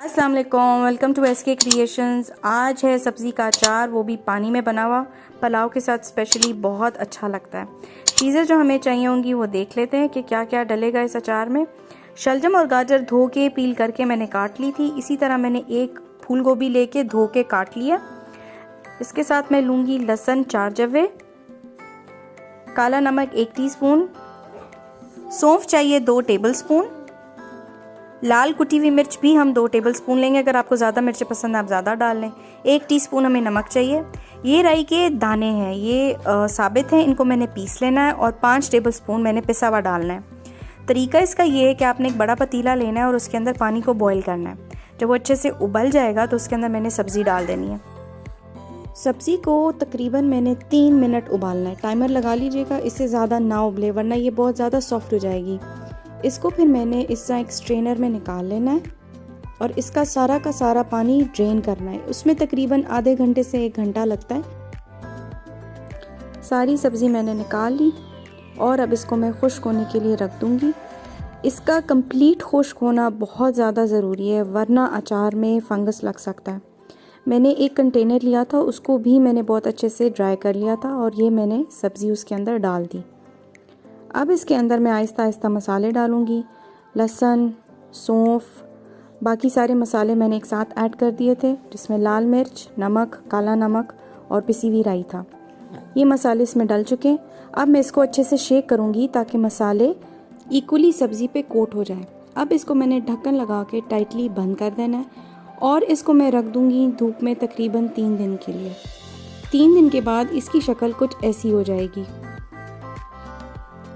अस्सलाम वालेकुम, welcome to SK creations. आज है सब्ज़ी का अचार, वो भी पानी में बना हुआ। पुलाव के साथ स्पेशली बहुत अच्छा लगता है। चीज़ें जो हमें चाहिए होंगी वो देख लेते हैं कि क्या क्या डलेगा इस अचार में। शलजम और गाजर धो के पील करके मैंने काट ली थी। इसी तरह मैंने एक फूल गोभी लेके धो के काट लिया। इसके साथ मैं लूँगी लहसुन 4 जवे, काला नमक 1 टीस्पून, सौंफ चाहिए 2 टेबलस्पून, लाल कुटी हुई मिर्च भी हम 2 टेबलस्पून लेंगे। अगर आपको ज़्यादा मिर्च पसंद है आप ज़्यादा डाल लें। 1 टीस्पून हमें नमक चाहिए। ये राई के दाने हैं, ये साबित हैं, इनको मैंने पीस लेना है और 5 टेबलस्पून मैंने पिसा हुआ डालना है। तरीका इसका ये है कि आपने एक बड़ा पतीला लेना है और उसके अंदर पानी को बॉईल करना है। जब वो अच्छे से उबल जाएगा तो उसके अंदर मैंने सब्ज़ी डाल देनी है। सब्ज़ी को तकरीबन मैंने 3 मिनट उबालना है। टाइमर लगा लीजिएगा, इससे ज़्यादा ना उबले वरना ये बहुत ज़्यादा सॉफ्ट हो जाएगी। इसको फिर मैंने इस तरह एक स्ट्रेनर में निकाल लेना है और इसका सारा का सारा पानी ड्रेन करना है। उसमें तकरीबन आधे घंटे से 1 घंटा लगता है। सारी सब्ज़ी मैंने निकाल ली और अब इसको मैं खुश्क होने के लिए रख दूँगी। इसका कंप्लीट खुश्क होना बहुत ज़्यादा ज़रूरी है वरना अचार में फंगस लग सकता है। मैंने एक कंटेनर लिया था, उसको भी मैंने बहुत अच्छे से ड्राई कर लिया था और ये मैंने सब्ज़ी उसके अंदर डाल दी। अब इसके अंदर मैं आहिस्ता आहिस्ता मसाले डालूँगी। लहसुन, सौंफ, बाकी सारे मसाले मैंने एक साथ ऐड कर दिए थे, जिसमें लाल मिर्च, नमक, काला नमक और पिसी हुई राई था। ये मसाले इसमें डल चुके हैं। अब मैं इसको अच्छे से शेक करूँगी ताकि मसाले इक्वली सब्ज़ी पे कोट हो जाए। अब इसको मैंने ढक्कन लगा के टाइटली बंद कर देना है और इसको मैं रख दूँगी धूप में तकरीबन 3 दिन के लिए। 3 दिन के बाद इसकी शक्ल कुछ ऐसी हो जाएगी।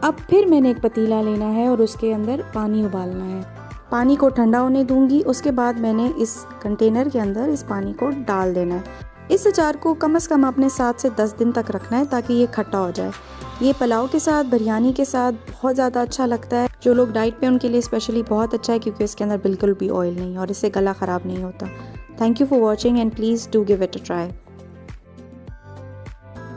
अब फिर मैंने एक पतीला लेना है और उसके अंदर पानी उबालना है। पानी को ठंडा होने दूंगी। उसके बाद मैंने इस कंटेनर के अंदर इस पानी को डाल देना है। इस अचार को कम से कम आपने 7 से 10 दिन तक रखना है ताकि ये खट्टा हो जाए। ये पुलाव के साथ, बिरयानी के साथ बहुत ज़्यादा अच्छा लगता है। जो लोग डाइट पे उनके लिए स्पेशली बहुत अच्छा है क्योंकि इसके अंदर बिल्कुल भी ऑयल नहीं और इससे गला ख़राब नहीं होता। Thank you for watching and please do give it a try.